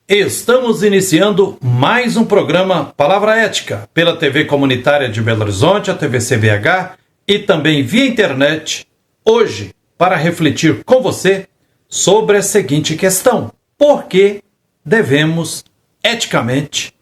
Estamos iniciando mais um programa Palavra Ética pela TV Comunitária de Belo Horizonte, a TV CBH e também via internet, hoje para refletir com você sobre a seguinte questão: por que devemos eticamente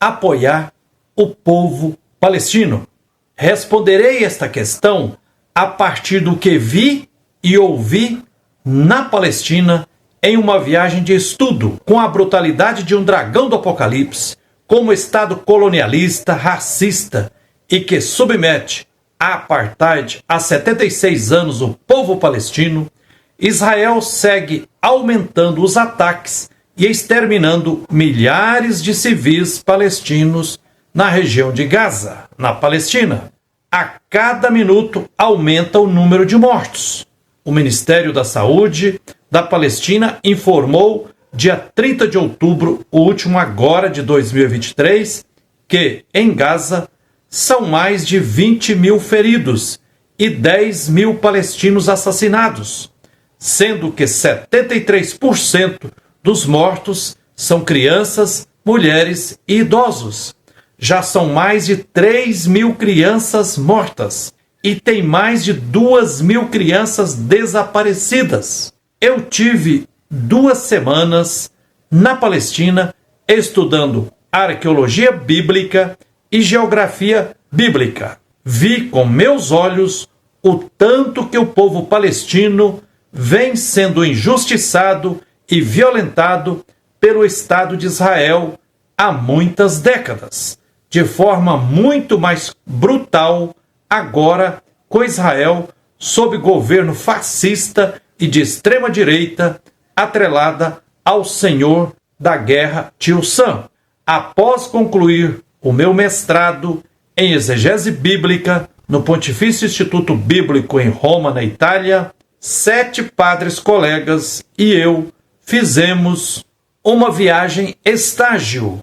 apoiar o povo palestino? Responderei esta questão a partir do que vi e ouvi na Palestina em uma viagem de estudo com a brutalidade de um dragão do Apocalipse, como Estado colonialista, racista e que submete a apartheid há 76 anos o povo palestino. Israel segue aumentando os ataques e exterminando milhares de civis palestinos na região de Gaza, na Palestina. A cada minuto aumenta o número de mortos. O Ministério da Saúde da Palestina informou, dia 30 de outubro, o último agora de 2023, que em Gaza são mais de 20 mil feridos e 10 mil palestinos assassinados, sendo que 73% dos mortos são crianças, mulheres e idosos. Já são mais de 3 mil crianças mortas e tem mais de 2 mil crianças desaparecidas. Eu tive 2 semanas na Palestina estudando arqueologia bíblica e geografia bíblica. Vi com meus olhos o tanto que o povo palestino vem sendo injustiçado e violentado pelo Estado de Israel há muitas décadas, de forma muito mais brutal agora com Israel sob governo fascista e de extrema-direita, atrelada ao senhor da guerra Tio Sam. Após concluir o meu mestrado em exegese bíblica no Pontifício Instituto Bíblico em Roma, na Itália, 7 padres colegas e eu fizemos uma viagem estágio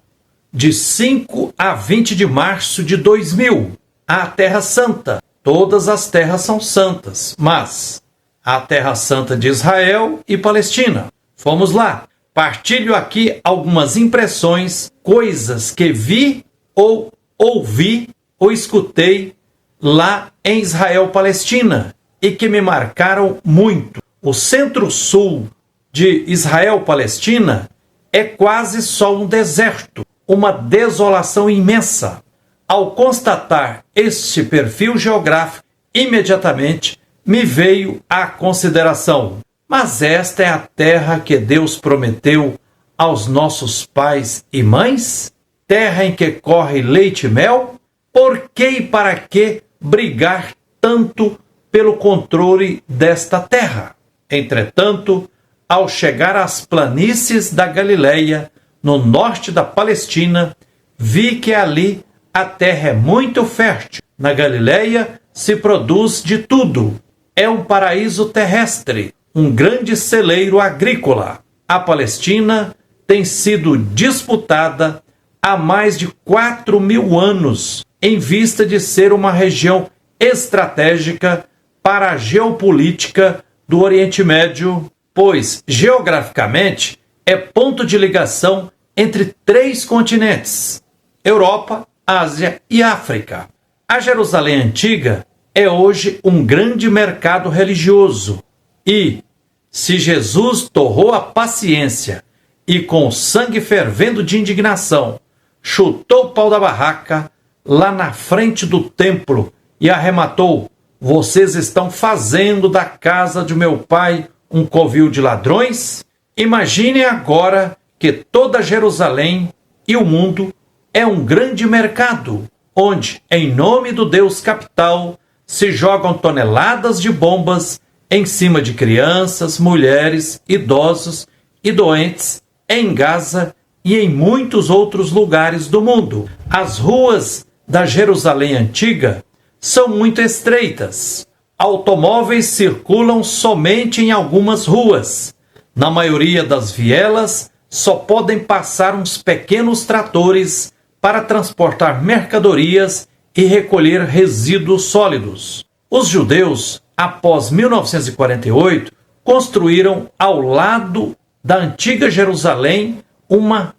de 5 a 20 de março de 2000 à Terra Santa. Todas as terras são santas, mas a Terra Santa de Israel e Palestina. Fomos lá. Partilho aqui algumas impressões, coisas que vi ou ouvi ou escutei lá em Israel-Palestina e que me marcaram muito. O centro-sul de Israel-Palestina é quase só um deserto, uma desolação imensa. Ao constatar este perfil geográfico, imediatamente me veio a consideração: mas esta é a terra que Deus prometeu aos nossos pais e mães? Terra em que corre leite e mel? Por que e para que brigar tanto pelo controle desta terra? Entretanto, ao chegar às planícies da Galileia, no norte da Palestina, vi que ali a terra é muito fértil. Na Galileia se produz de tudo. É um paraíso terrestre, um grande celeiro agrícola. A Palestina tem sido disputada há mais de 4.000 anos, em vista de ser uma região estratégica para a geopolítica do Oriente Médio, pois, geograficamente, é ponto de ligação entre 3 continentes: Europa, Ásia e África. A Jerusalém Antiga é hoje um grande mercado religioso e, se Jesus torrou a paciência e com o sangue fervendo de indignação chutou o pau da barraca lá na frente do templo e arrematou: vocês estão fazendo da casa de meu pai um covil de ladrões? Imaginem agora que toda Jerusalém e o mundo é um grande mercado, onde, em nome do Deus capital, se jogam toneladas de bombas em cima de crianças, mulheres, idosos e doentes em Gaza e em muitos outros lugares do mundo. As ruas da Jerusalém Antiga são muito estreitas. Automóveis circulam somente em algumas ruas. Na maioria das vielas, só podem passar uns pequenos tratores para transportar mercadorias e recolher resíduos sólidos. Os judeus, após 1948, construíram ao lado da antiga Jerusalém uma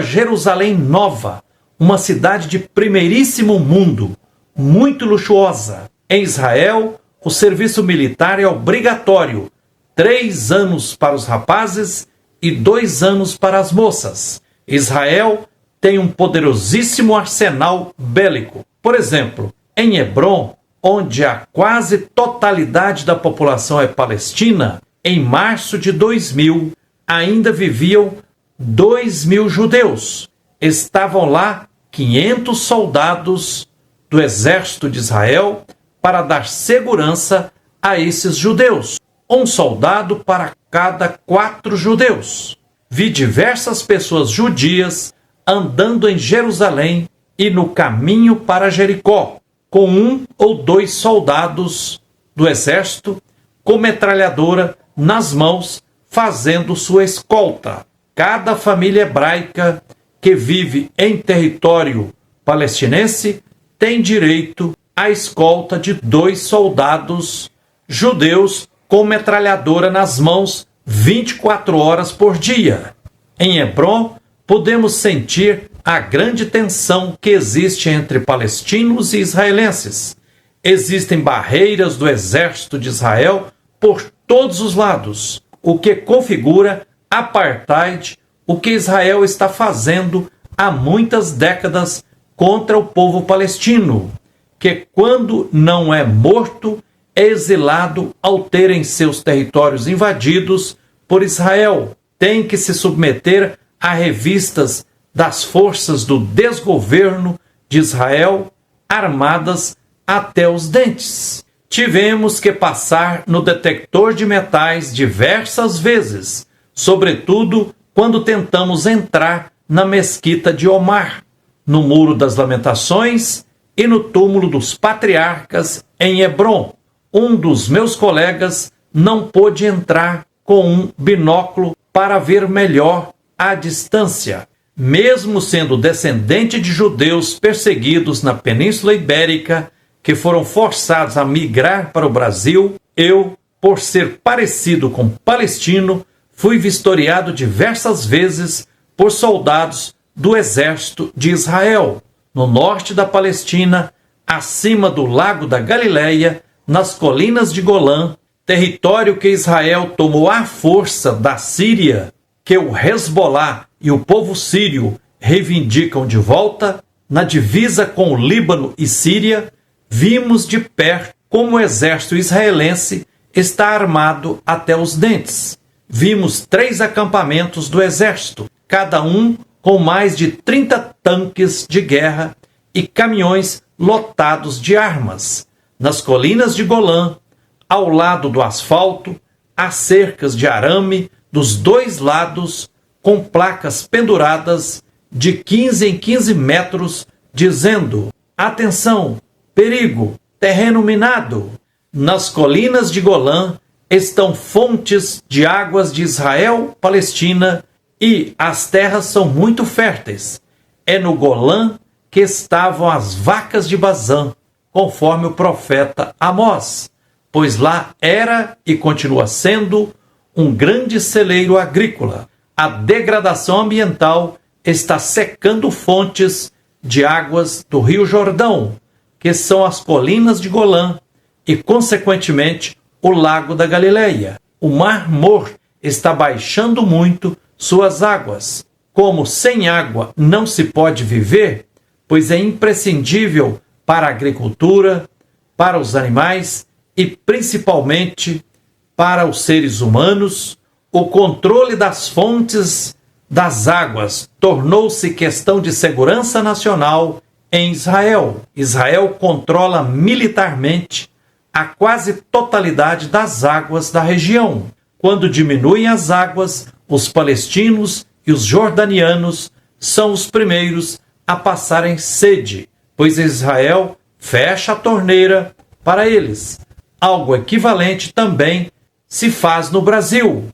Jerusalém nova, uma cidade de primeiríssimo mundo, muito luxuosa. Em Israel, o serviço militar é obrigatório, 3 anos para os rapazes e 2 anos para as moças. Israel tem um poderosíssimo arsenal bélico. Por exemplo, em Hebrom, onde a quase totalidade da população é palestina, em março de 2000, ainda viviam 2.000 judeus. Estavam lá 500 soldados do exército de Israel para dar segurança a esses judeus. Um soldado para cada 4 judeus. Vi diversas pessoas judias andando em Jerusalém e no caminho para Jericó, com 1 ou 2 soldados do exército com metralhadora nas mãos, fazendo sua escolta. Cada família hebraica que vive em território palestinense tem direito à escolta de 2 soldados judeus com metralhadora nas mãos 24 horas por dia. Em Hebrom, podemos sentir a grande tensão que existe entre palestinos e israelenses. Existem barreiras do exército de Israel por todos os lados, o que configura apartheid, o que Israel está fazendo há muitas décadas contra o povo palestino, que quando não é morto, é exilado ao terem seus territórios invadidos por Israel. Tem que se submeter a revistas das forças do desgoverno de Israel, armadas até os dentes. Tivemos que passar no detector de metais diversas vezes, sobretudo quando tentamos entrar na mesquita de Omar, no Muro das Lamentações e no túmulo dos patriarcas em Hebrom. Um dos meus colegas não pôde entrar com um binóculo para ver melhor à distância. Mesmo sendo descendente de judeus perseguidos na Península Ibérica, que foram forçados a migrar para o Brasil, eu, por ser parecido com palestino, fui vistoriado diversas vezes por soldados do exército de Israel, no norte da Palestina, acima do Lago da Galileia, nas colinas de Golã, território que Israel tomou à força da Síria, que o Hezbollah e o povo sírio reivindicam de volta, na divisa com o Líbano e Síria, vimos de perto como o exército israelense está armado até os dentes. Vimos 3 acampamentos do exército, cada um com mais de 30 tanques de guerra e caminhões lotados de armas. Nas colinas de Golã, ao lado do asfalto, há cercas de arame dos 2 lados, com placas penduradas de 15 em 15 metros, dizendo: atenção, perigo, terreno minado. Nas colinas de Golã estão fontes de águas de Israel, Palestina, e as terras são muito férteis. É no Golã que estavam as vacas de Bazã, conforme o profeta Amós, pois lá era e continua sendo um grande celeiro agrícola. A degradação ambiental está secando fontes de águas do Rio Jordão, que são as colinas de Golã e, consequentemente, o Lago da Galileia. O Mar Morto está baixando muito suas águas. Como sem água não se pode viver, pois é imprescindível para a agricultura, para os animais e principalmente para os seres humanos, o controle das fontes das águas tornou-se questão de segurança nacional em Israel. Israel controla militarmente a quase totalidade das águas da região. Quando diminuem as águas, os palestinos e os jordanianos são os primeiros a passarem sede, pois Israel fecha a torneira para eles. Algo equivalente também se faz no Brasil.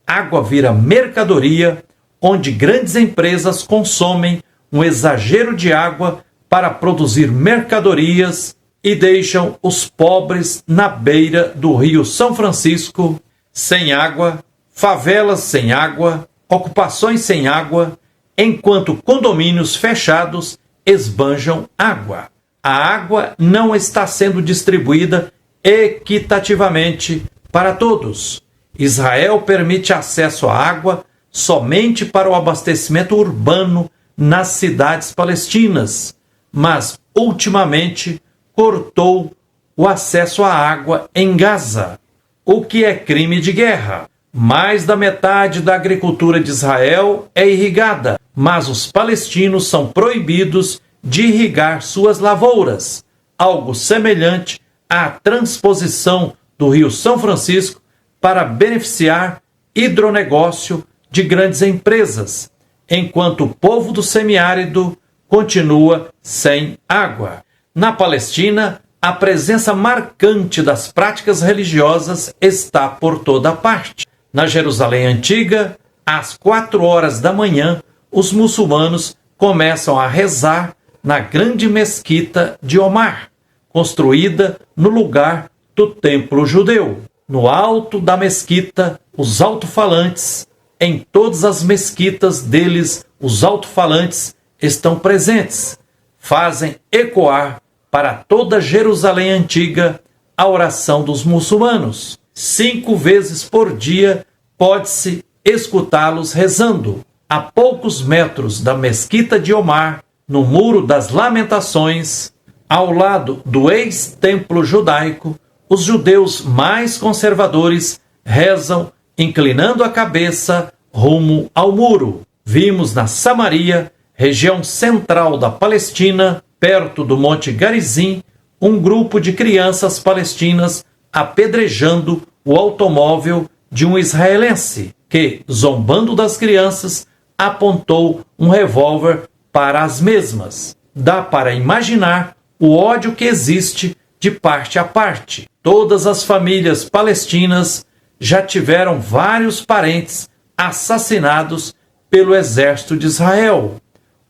Água vira mercadoria, onde grandes empresas consomem um exagero de água para produzir mercadorias e deixam os pobres na beira do Rio São Francisco sem água, favelas sem água, ocupações sem água, enquanto condomínios fechados esbanjam água. A água não está sendo distribuída equitativamente para todos. Israel permite acesso à água somente para o abastecimento urbano nas cidades palestinas, mas ultimamente cortou o acesso à água em Gaza, o que é crime de guerra. Mais da metade da agricultura de Israel é irrigada, mas os palestinos são proibidos de irrigar suas lavouras, algo semelhante à transposição do Rio São Francisco para beneficiar hidronegócio de grandes empresas, enquanto o povo do semiárido continua sem água. Na Palestina, a presença marcante das práticas religiosas está por toda parte. Na Jerusalém Antiga, às 4 horas da manhã, os muçulmanos começam a rezar na grande mesquita de Omar, construída no lugar do templo judeu. No alto da mesquita, os alto-falantes, em todas as mesquitas deles, os alto-falantes estão presentes, fazem ecoar para toda Jerusalém Antiga a oração dos muçulmanos. 5 vezes por dia pode-se escutá-los rezando. A poucos metros da mesquita de Omar, no Muro das Lamentações, ao lado do ex-templo judaico, os judeus mais conservadores rezam inclinando a cabeça rumo ao muro. Vimos na Samaria, região central da Palestina, perto do Monte Garizim, um grupo de crianças palestinas apedrejando o automóvel de um israelense, que, zombando das crianças, apontou um revólver para as mesmas. Dá para imaginar o ódio que existe de parte a parte. Todas as famílias palestinas já tiveram vários parentes assassinados pelo exército de Israel.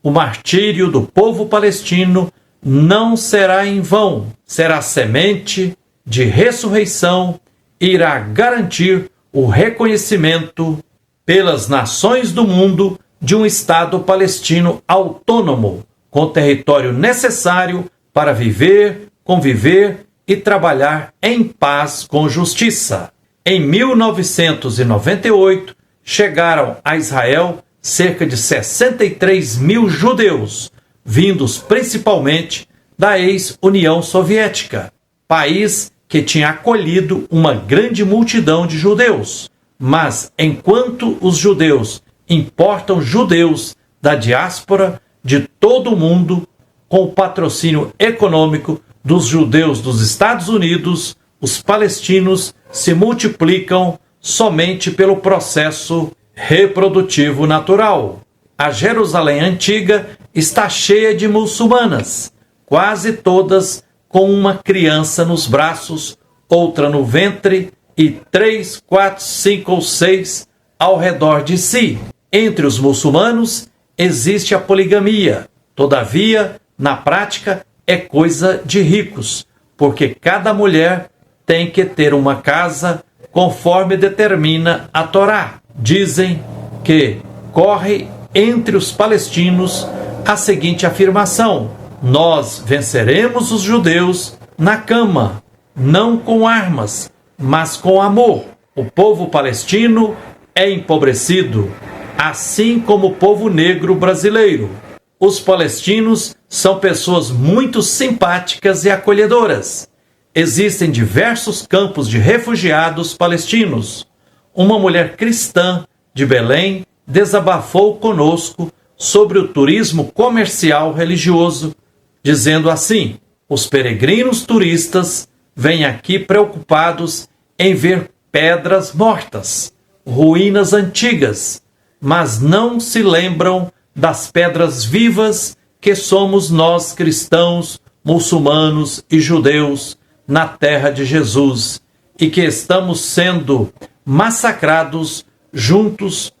O martírio do povo palestino não será em vão, será semente de ressurreição e irá garantir o reconhecimento pelas nações do mundo de um Estado palestino autônomo, com território necessário para viver, conviver e trabalhar em paz com justiça. Em 1998, chegaram a Israel cerca de 63 mil judeus, vindos principalmente da ex-União Soviética, país que tinha acolhido uma grande multidão de judeus. Mas enquanto os judeus importam judeus da diáspora de todo o mundo, com o patrocínio econômico dos judeus dos Estados Unidos, os palestinos se multiplicam somente pelo processo reprodutivo natural. A Jerusalém Antiga está cheia de muçulmanas, quase todas com uma criança nos braços, outra no ventre e 3, 4, 5 ou 6 ao redor de si. Entre os muçulmanos existe a poligamia. Todavia, na prática, é coisa de ricos, porque cada mulher tem que ter uma casa conforme determina a Torá. Dizem que corre entre os palestinos a seguinte afirmação: nós venceremos os judeus na cama, não com armas, mas com amor. O povo palestino é empobrecido, assim como o povo negro brasileiro. Os palestinos são pessoas muito simpáticas e acolhedoras. Existem diversos campos de refugiados palestinos. Uma mulher cristã de Belém desabafou conosco sobre o turismo comercial religioso, dizendo assim: os peregrinos turistas vêm aqui preocupados em ver pedras mortas, ruínas antigas, mas não se lembram das pedras vivas que somos nós cristãos, muçulmanos e judeus na terra de Jesus, e que estamos sendo massacrados juntos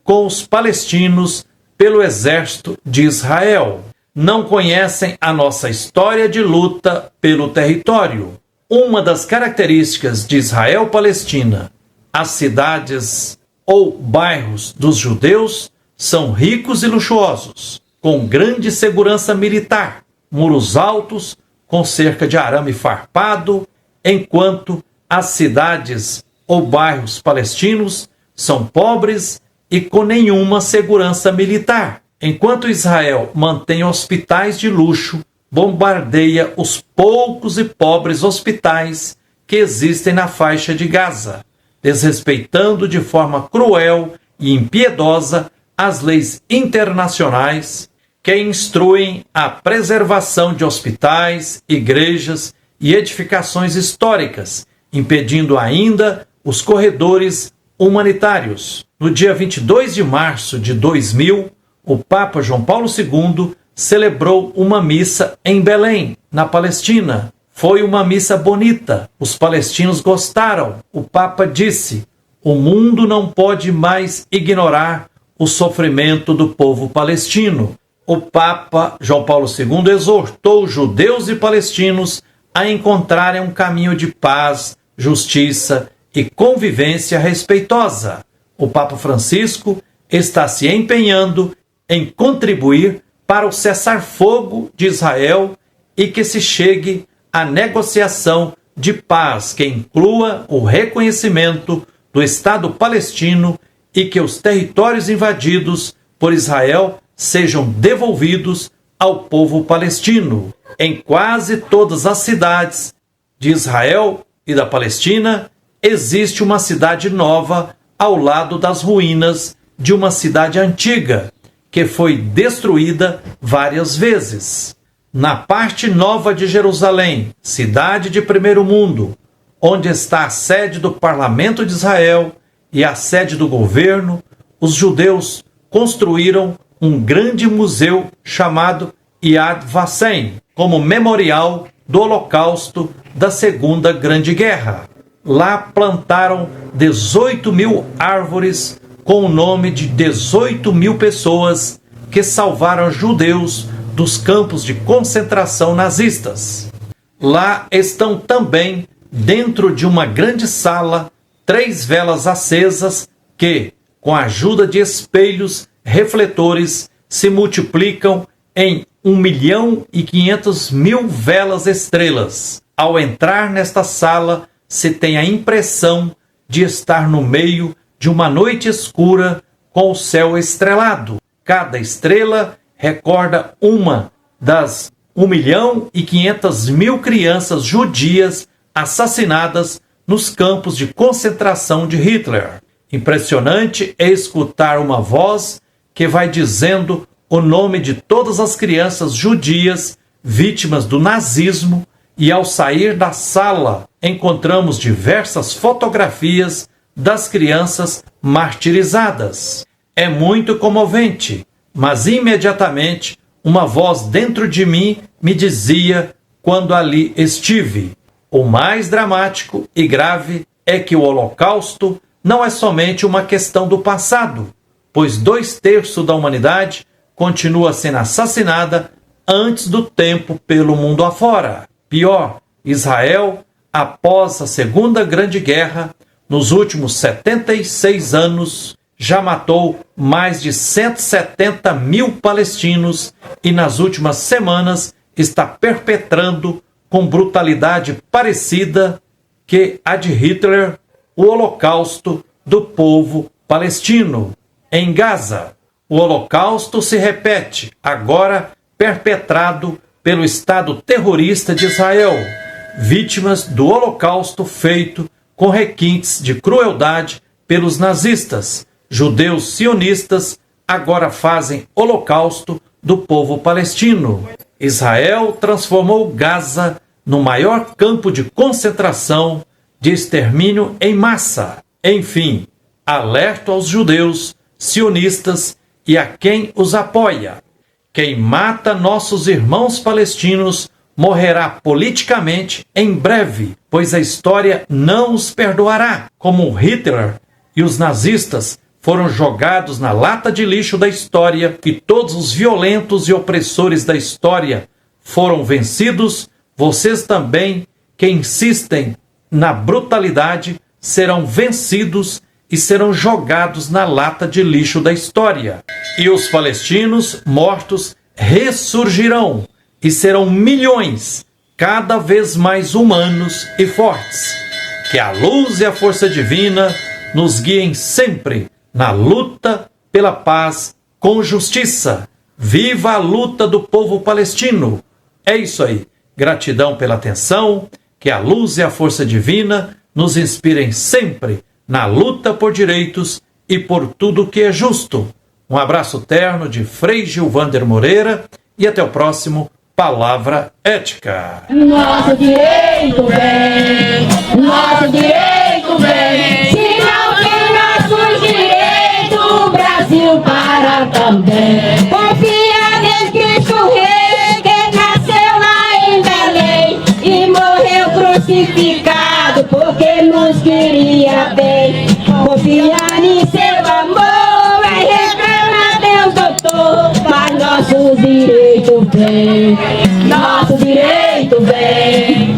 com os palestinos pelo exército de Israel. Não conhecem a nossa história de luta pelo território. Uma das características de Israel-Palestina, as cidades ou bairros dos judeus são ricos e luxuosos, com grande segurança militar, muros altos, com cerca de arame farpado, enquanto as cidades ou bairros palestinos são pobres e com nenhuma segurança militar. Enquanto Israel mantém hospitais de luxo, bombardeia os poucos e pobres hospitais que existem na faixa de Gaza, desrespeitando de forma cruel e impiedosa as leis internacionais que instruem a preservação de hospitais, igrejas e edificações históricas, impedindo ainda os corredores humanitários. No dia 22 de março de 2000, o Papa João Paulo II celebrou uma missa em Belém, na Palestina. Foi uma missa bonita, os palestinos gostaram. O Papa disse: o mundo não pode mais ignorar o sofrimento do povo palestino. O Papa João Paulo II exortou judeus e palestinos a encontrarem um caminho de paz, justiça e convivência respeitosa. O Papa Francisco está se empenhando em contribuir para o cessar-fogo de Israel e que se chegue à negociação de paz que inclua o reconhecimento do Estado palestino e que os territórios invadidos por Israel sejam devolvidos ao povo palestino. Em quase todas as cidades de Israel e da Palestina, existe uma cidade nova ao lado das ruínas de uma cidade antiga, que foi destruída várias vezes. Na parte nova de Jerusalém, cidade de primeiro mundo, onde está a sede do Parlamento de Israel e a sede do governo, os judeus construíram um grande museu chamado Yad Vashem, como memorial do Holocausto da Segunda Grande Guerra. Lá plantaram 18.000 árvores com o nome de 18.000 pessoas que salvaram judeus dos campos de concentração nazistas. Lá estão também, dentro de uma grande sala, 3 velas acesas que, com a ajuda de espelhos refletores, se multiplicam em 1.500.000 velas estrelas. Ao entrar nesta sala, se tem a impressão de estar no meio de uma noite escura com o céu estrelado. Cada estrela recorda uma das 1.500.000 crianças judias assassinadas nos campos de concentração de Hitler. Impressionante é escutar uma voz que vai dizendo o nome de todas as crianças judias vítimas do nazismo, e ao sair da sala encontramos diversas fotografias das crianças martirizadas. É muito comovente, mas imediatamente uma voz dentro de mim me dizia quando ali estive: o mais dramático e grave é que o Holocausto não é somente uma questão do passado, pois 2/3 da humanidade continua sendo assassinada antes do tempo pelo mundo afora. Pior, Israel, após a Segunda Grande Guerra, nos últimos 76 anos, já matou mais de 170.000 palestinos e nas últimas semanas está perpetrando com brutalidade parecida que a de Hitler o Holocausto do povo palestino. Em Gaza, o Holocausto se repete, agora perpetrado pelo Estado terrorista de Israel, vítimas do Holocausto feito com requintes de crueldade pelos nazistas. Judeus sionistas agora fazem Holocausto do povo palestino. Israel transformou Gaza no maior campo de concentração, de extermínio em massa. Enfim, alerto aos judeus, sionistas e a quem os apoia: quem mata nossos irmãos palestinos morrerá politicamente em breve, pois a história não os perdoará. Como Hitler e os nazistas foram jogados na lata de lixo da história e todos os violentos e opressores da história foram vencidos, vocês também, que insistem na brutalidade, serão vencidos e serão jogados na lata de lixo da história. E os palestinos mortos ressurgirão e serão milhões, cada vez mais humanos e fortes. Que a luz e a força divina nos guiem sempre na luta pela paz com justiça. Viva a luta do povo palestino! É isso aí. Gratidão pela atenção. Que a luz e a força divina nos inspirem sempre na luta por direitos e por tudo que é justo. Um abraço terno de Frei Gilvander Moreira e até o próximo Palavra Ética. Nosso direito vem, nosso direito vem. Se não tem nossos direitos, o Brasil para também. Confia em Cristo Rei, que nasceu lá em Belém e morreu crucificado porque nos queria bem. Confia em seu amor, vai reclamar Deus, doutor, mas nosso direito vem, nosso direito vem.